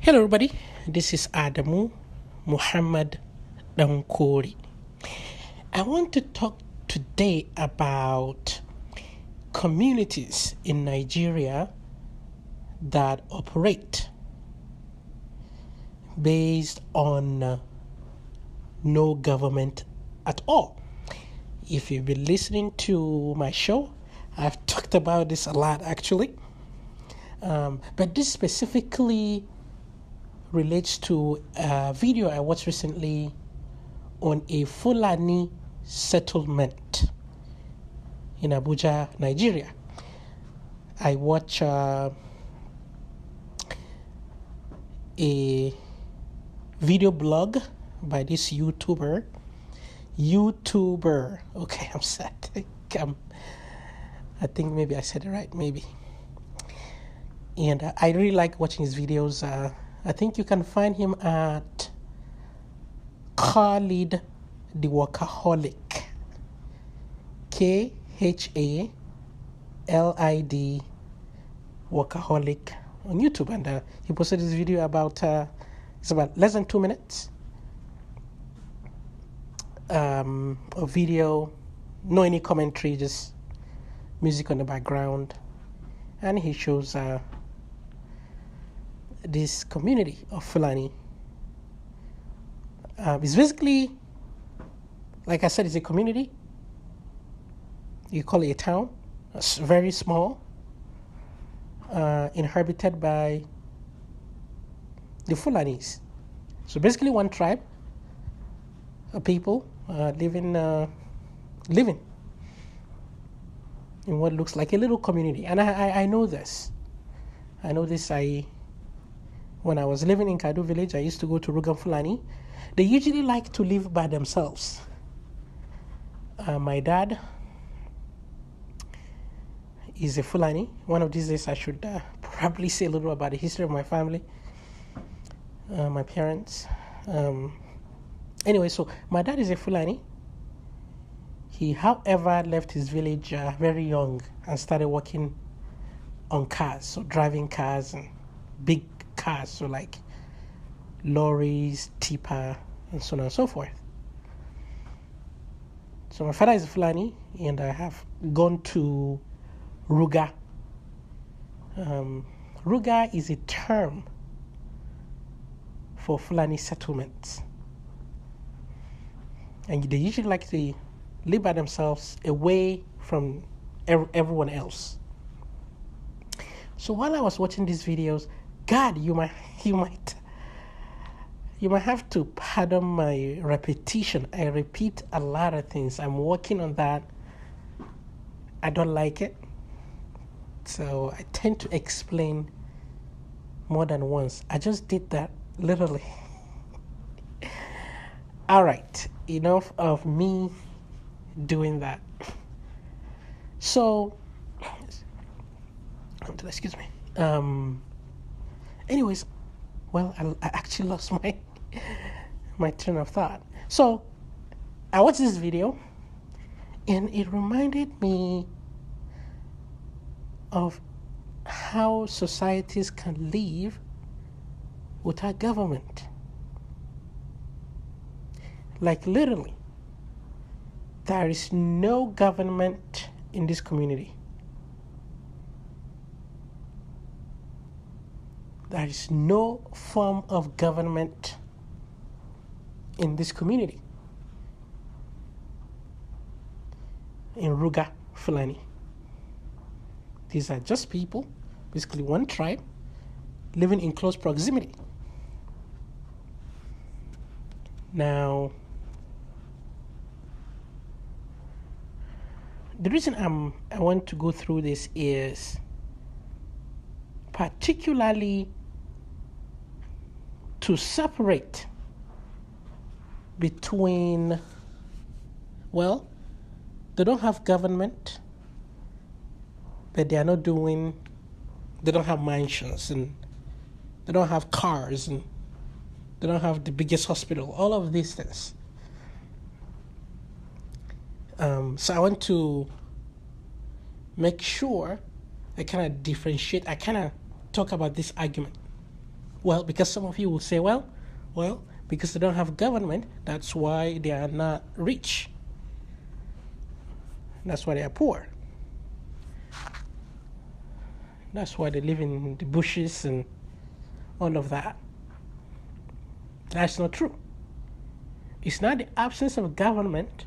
Hello, everybody. This is adamu.dankore. I want to talk today about communities in Nigeria that operate based on no government at all. If you've been listening to my show, I've talked about this a lot actually. But this specifically relates to a video I watched recently on a Fulani settlement in Abuja, Nigeria. I watched a video blog by this YouTuber. Okay, I'm sad. I think maybe I said it right, maybe. And I really like watching his videos. I think you can find him at Khalid the Workaholic. KHALID Workaholic on YouTube. And he posted this video it's about less than 2 minutes. A video, no any commentary, just music on the background. And he shows this community of Fulani. It's basically, like I said, it's a community. You call it a town. It's very small, inhabited by the Fulanis. So basically one tribe of people living in what looks like a little community. And I know this. When I was living in Kadu village, I used to go to Rugan Fulani. They usually like to live by themselves. My dad is a Fulani. One of these days I should probably say a little about the history of my family, my parents. Anyway, so my dad is a Fulani. He, however, left his village very young and started working on cars, so driving cars and big cars, so like lorries, tipper, and so on and so forth. So my father is a Fulani, and I have gone to Ruga. Ruga is a term for Fulani settlements. And they usually like to live by themselves away from everyone else. So while I was watching these videos, God, you might have to pardon my repetition. I repeat a lot of things. I'm working on that. I don't like it. So I tend to explain more than once. I just did that literally. All right, enough of me doing that. So, excuse me. Anyways, well, I actually lost my train of thought. So, I watched this video, and it reminded me of how societies can live without government. Like literally, there is no government in this community. There is no form of government in this community. In Ruga, Fulani. These are just people, basically one tribe, living in close proximity. Now, the reason I want to go through this is particularly to separate between, well, they don't have government, but they don't have mansions, and they don't have cars, and they don't have the biggest hospital, all of these things. So I want to make sure I kind of differentiate, I kind of talk about this argument Well, because some of you will say, well, because they don't have government, that's why they are not rich. That's why they are poor. That's why they live in the bushes and all of that. That's not true. It's not the absence of government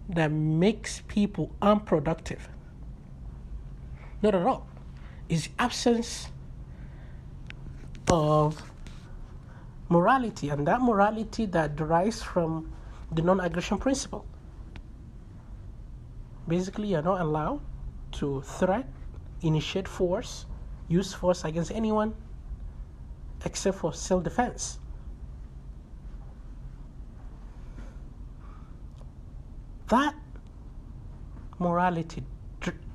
that makes people unproductive. Not at all. It's the absence of morality, and that morality that derives from the non-aggression principle. Basically, you're not allowed to threat, initiate force, use force against anyone except for self-defense. That morality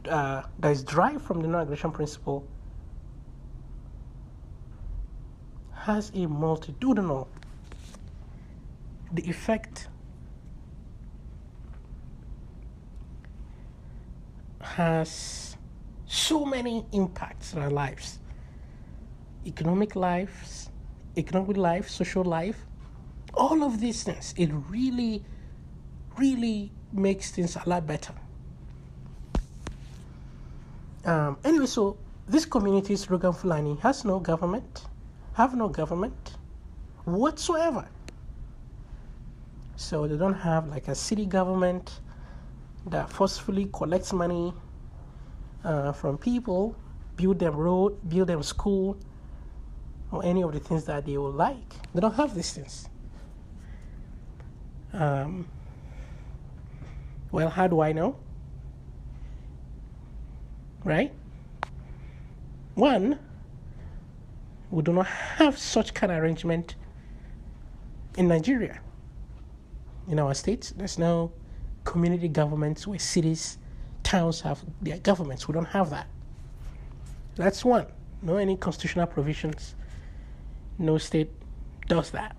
that is derived from the non-aggression principle has a multitudinal. The effect has so many impacts in our lives. Economic life, social life, all of these things. It really, really makes things a lot better. Anyway, so this community's Rugan Fulani have no government whatsoever. So they don't have like a city government that forcefully collects money from people, build them road, build them school, or any of the things that they would like. They don't have these things. Well, how do I know? Right? One, we do not have such kind of arrangement in Nigeria. In our states, there's no community governments where cities, towns have their governments. We don't have that. That's one. No any constitutional provisions. No state does that.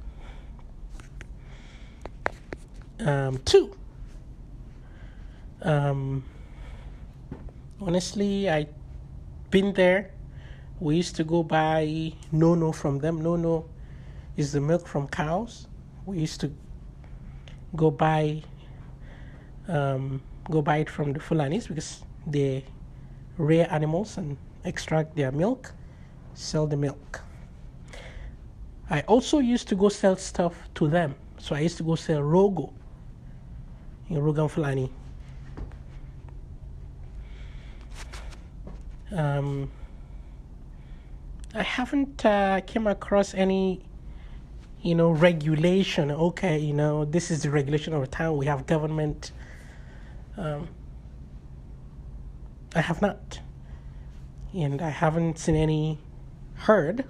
Two, honestly, I've been there. We used to go buy no from them. No is the milk from cows. We used to go buy it from the Fulanis because they rear animals and extract their milk, sell the milk. I also used to go sell stuff to them. So I used to go sell rogo in Rugan Fulani. I haven't came across any, regulation. Okay, this is the regulation of a town. We have government. I have not. And I haven't seen heard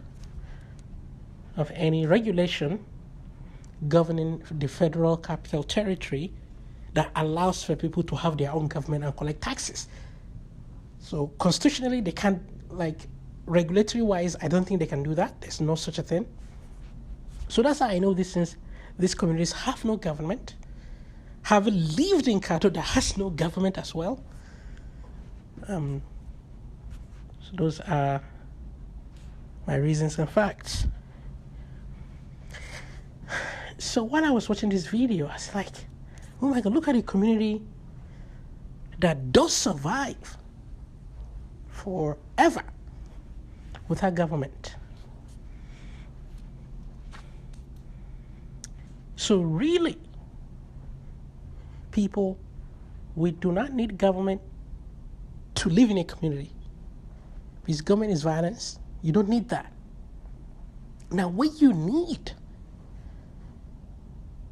of any regulation governing the federal capital territory that allows for people to have their own government and collect taxes. So constitutionally, they can't, regulatory wise, I don't think they can do that. There's no such a thing. So that's how I know these communities have no government, have lived in Kato that has no government as well. So those are my reasons and facts. So while I was watching this video, I was like, oh my God, look at a community that does survive forever without government. So really, people, we do not need government to live in a community. Because government is violence. You don't need that. Now, what you need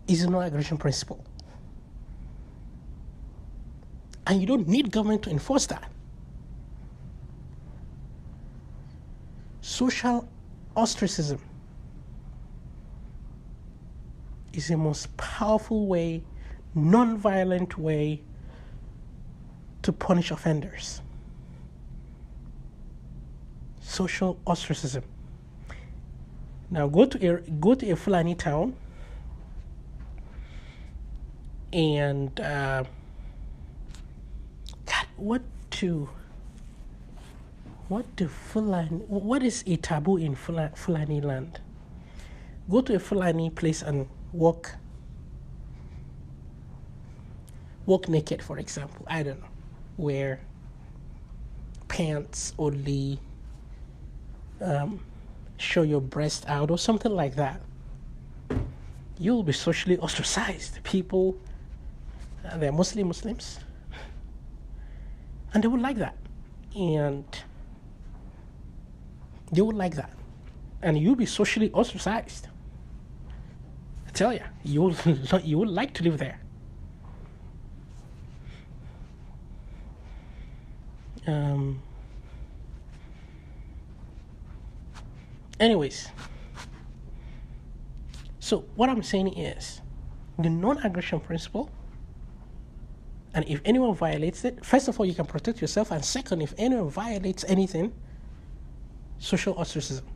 is a non-aggression principle. And you don't need government to enforce that. Social ostracism is the most powerful way, non-violent way to punish offenders. Social ostracism. Now go to a Fulani town and What is a taboo in Fulani land? Go to a Fulani place and walk naked, for example. I don't know. Wear pants only, show your breast out or something like that. You'll be socially ostracized. People, they're mostly Muslims, and they would like that. And they would like that. And you'll be socially ostracized. I tell you, you would like to live there. Anyways, so what I'm saying is the non-aggression principle, and if anyone violates it, first of all, you can protect yourself, and second, if anyone violates anything, social ostracism.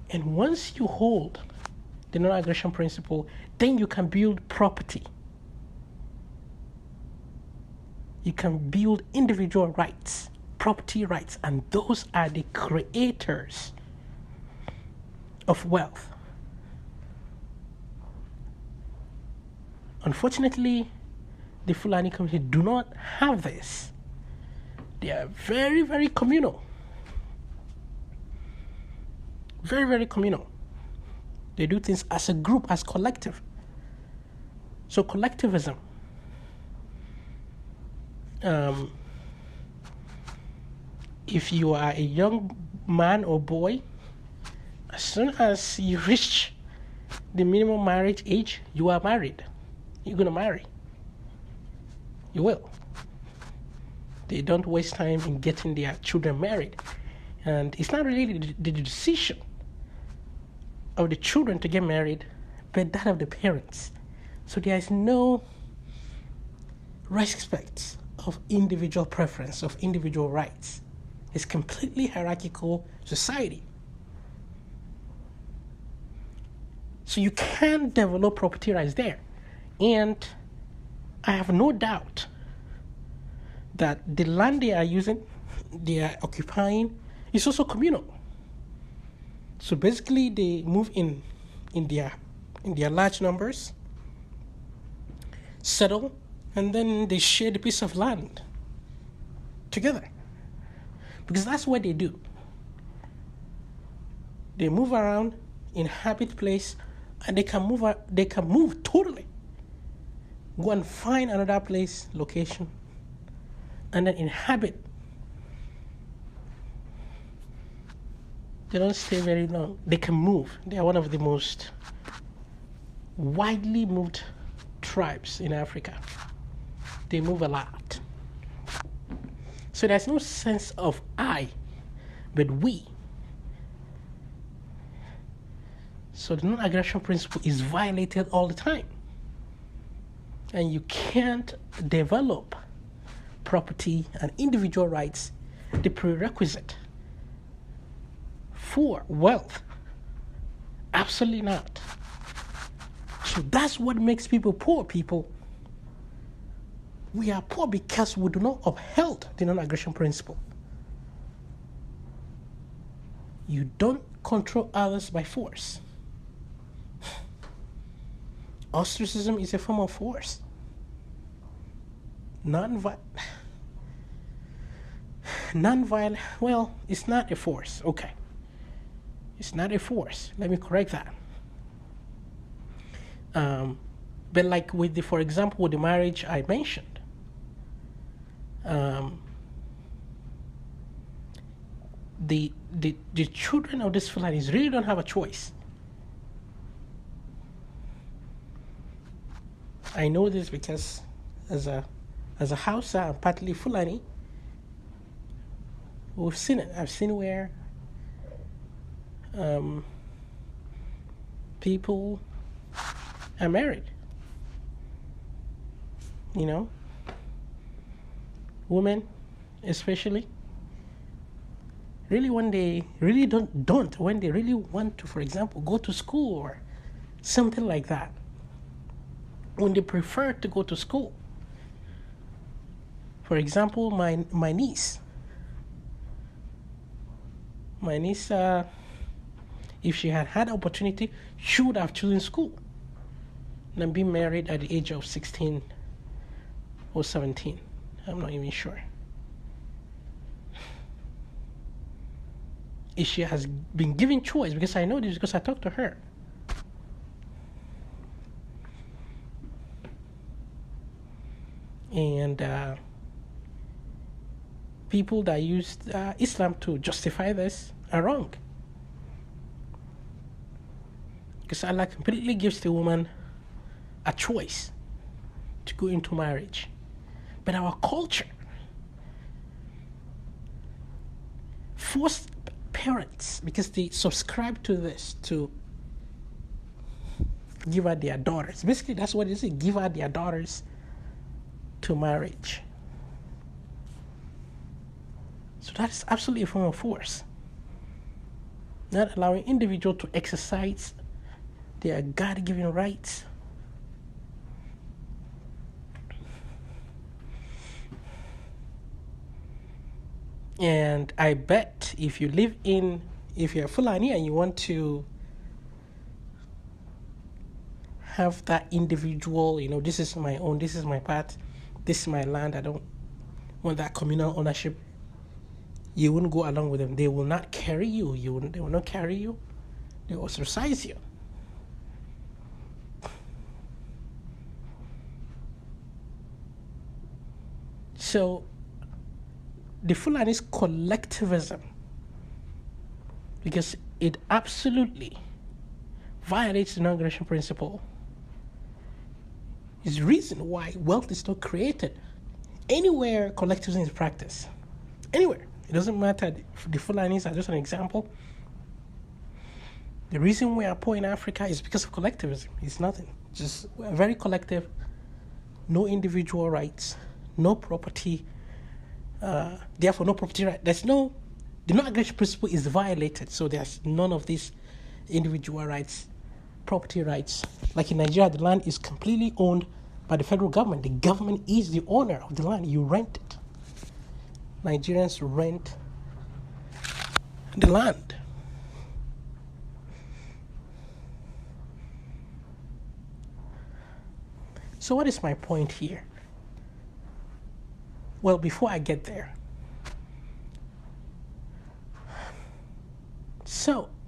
And once you hold the non-aggression principle, then you can build property. You can build individual rights, property rights, and those are the creators of wealth. Unfortunately, the Fulani community do not have this. They are very, very communal. Very, very communal. They do things as a group, as collective. So collectivism. If you are a young man or boy, as soon as you reach the minimum marriage age, you are married. You're going to marry. You will. They don't waste time in getting their children married. And it's not really the decision of the children to get married, but that of the parents. So there is no respect of individual preference, of individual rights. It's completely hierarchical society. So you can't develop property rights there. And I have no doubt that the land they are using, they are occupying, is also communal. So basically they move in their large numbers, settle, and then they share the piece of land together. Because that's what they do. They move around, inhabit place, and they can move totally. Go and find another place, location, and then inhabit. They don't stay very long. They can move. They are one of the most widely moved tribes in Africa. They move a lot. So there's no sense of I, but we. So the non-aggression principle is violated all the time. And you can't develop property and individual rights, the prerequisite for wealth. Absolutely not. So that's what makes people poor. We are poor because we do not uphold the non-aggression principle. You don't control others by force. Ostracism is a form of force. Non-violent, well, it's not a force. Okay. It's not a force. Let me correct that. But like for example, with the marriage I mentioned, the children of these Fulanis really don't have a choice. I know this because as a Hausa and partly Fulani, we've seen it. I've seen where people are married. You know, women especially, really when they really don't when they really want to, for example, go to school or something like that, when they prefer to go to school, For example, my niece, if she had had opportunity, she would have chosen school than being married at the age of 16 or 17. I'm not even sure. If she has been given choice, because I know this because I talked to her. And people that use Islam to justify this are wrong. Because Allah completely gives the woman a choice to go into marriage. But our culture forced parents, because they subscribe to this, to give out their daughters. Basically, that's what it is, give out their daughters to marriage. So that's absolutely a form of force. Not allowing individuals to exercise their God-given rights. And I bet if you're Fulani and you want to have that individual, this is my own, this is my part, this is my land, I don't want that communal ownership, you wouldn't go along with them. They will not carry you. They will not carry you. They will ostracize you. So the Fulani's collectivism, because it absolutely violates the non-aggression principle, is the reason why wealth is not created anywhere collectivism is practiced. Anywhere. It doesn't matter. The Fulanis are just an example. The reason we are poor in Africa is because of collectivism. It's nothing. Just we're very collective. No individual rights. No property. Therefore, no property right. The non-aggression principle is violated. So there's none of these individual rights, property rights. Like in Nigeria, the land is completely owned by the federal government. The government is the owner of the land. You rent it. Nigerians rent the land. So what is my point here? Well, before I get there.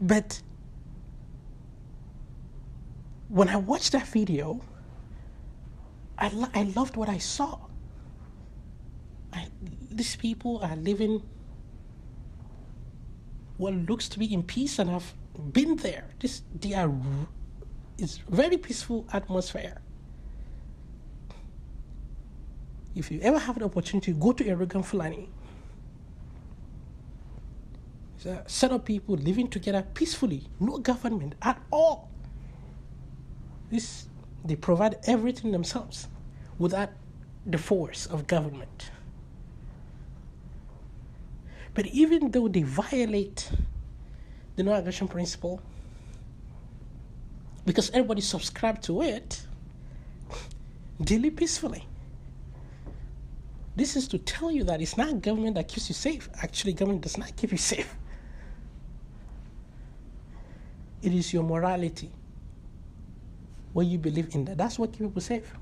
But when I watched that video, I loved what I saw. These people are living what looks to be in peace, and I've been there. It's very peaceful atmosphere. If you ever have the opportunity, go to a Rugan Fulani. It's a set of people living together peacefully, no government at all. They provide everything themselves without the force of government. But even though they violate the non-aggression principle, because everybody subscribed to it, they live peacefully. This is to tell you that it's not government that keeps you safe. Actually, government does not keep you safe. It is your morality, what you believe in. That's what keeps people safe.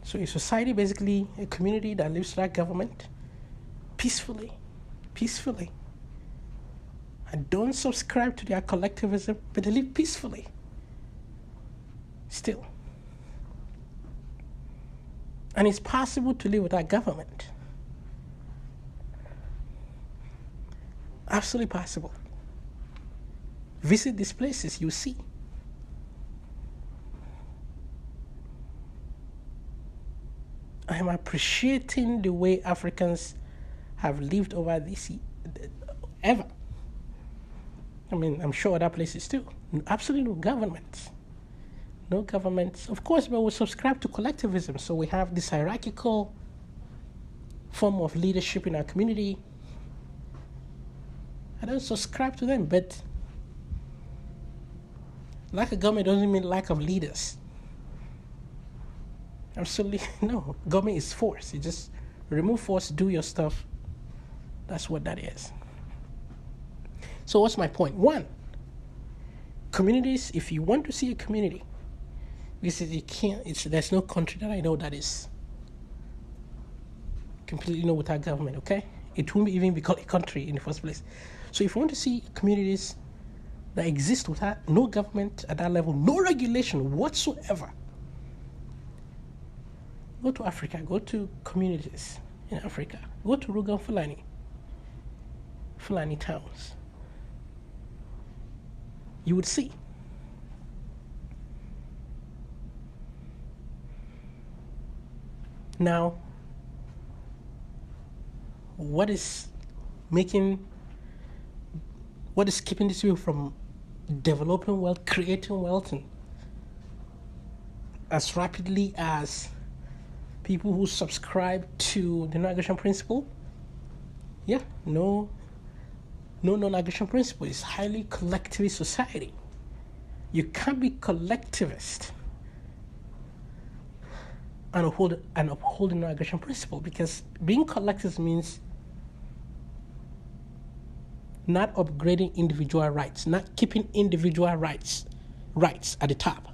So a society, basically a community that lives like government, peacefully. I don't subscribe to their collectivism, but they live peacefully. Still. And it's possible to live without government. Absolutely possible. Visit these places, you see. I am appreciating the way Africans have lived over this ever. I mean, I'm sure other places too. Absolutely no governments. No governments. Of course, but we subscribe to collectivism. So we have this hierarchical form of leadership in our community. I don't subscribe to them, but Lack of government doesn't mean lack of leaders. Absolutely no. Government is force. You just remove force, do your stuff. That's what that is. So what's my point? One, communities, if you want to see a community, because you can't, there's no country that I know that is completely without government, okay? It won't even be called a country in the first place. So if you want to see communities that exist without no government at that level, no regulation whatsoever, go to Africa, go to communities in Africa, go to Rugan Fulani towns. You would see. Now, what is keeping this people from developing wealth, creating wealth, and as rapidly as people who subscribe to the non-aggression principle? Yeah, no non-aggression principle. It's highly collectivist society. You can't be collectivist and uphold the non-aggression principle, because being collectivist means not upgrading individual rights, not keeping individual rights at the top.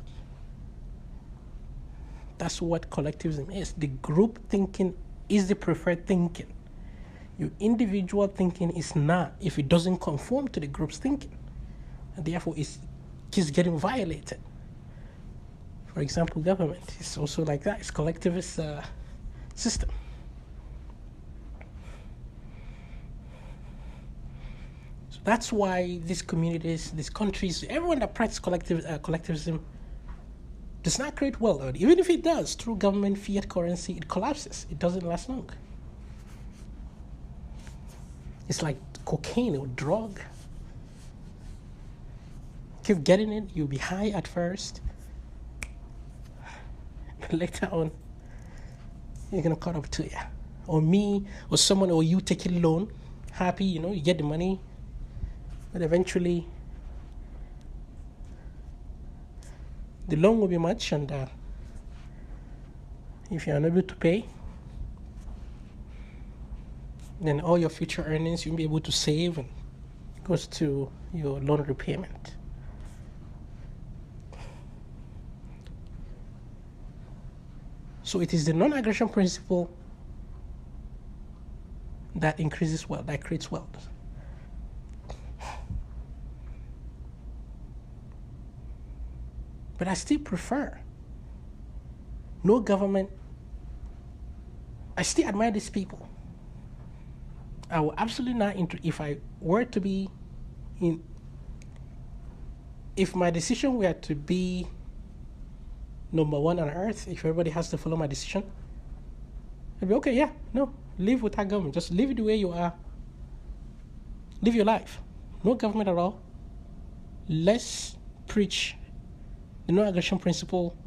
That's what collectivism is. The group thinking is the preferred thinking. Your individual thinking is not, if it doesn't conform to the group's thinking, and therefore it keeps getting violated. For example, government is also like that. It's collectivist system. So that's why these communities, these countries, everyone that practices collectivism does not create wealth. Even if it does, through government fiat currency, it collapses. It doesn't last long. It's like cocaine or drug. Keep getting it, you'll be high at first. But later on, you're gonna cut up to you. Or me, or someone, or you take a loan, happy, you get the money. But eventually, the loan will be much, and if you're unable to pay, then all your future earnings you'll be able to save, and it goes to your loan repayment. So it is the non-aggression principle that increases wealth, that creates wealth. But I still prefer no government. I still admire these people. I will absolutely not, if I were to be if my decision were to be number one on earth, if everybody has to follow my decision, I'd be okay, yeah, no, live without government. Just live it the way you are. Live your life. No government at all. Let's preach the non-aggression principle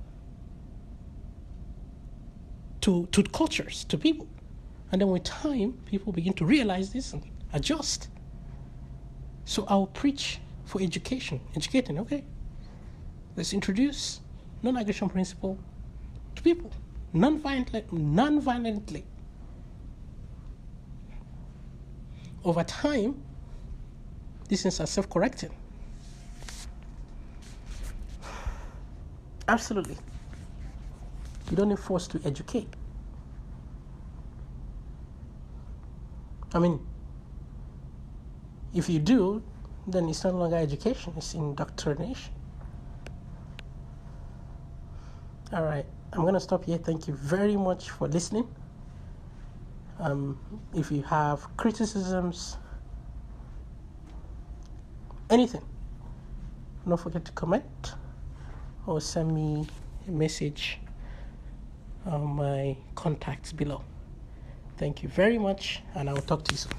to cultures, to people. And then with time, people begin to realize this and adjust. So I'll preach for educating, okay? Let's introduce non-aggression principle to people, non-violently. Over time, these things are self-correcting. Absolutely. You don't need force to educate. I mean, if you do, then it's no longer education, it's indoctrination. All right, I'm going to stop here. Thank you very much for listening. If you have criticisms, anything, don't forget to comment or send me a message on my contacts below. Thank you very much, and I will talk to you soon.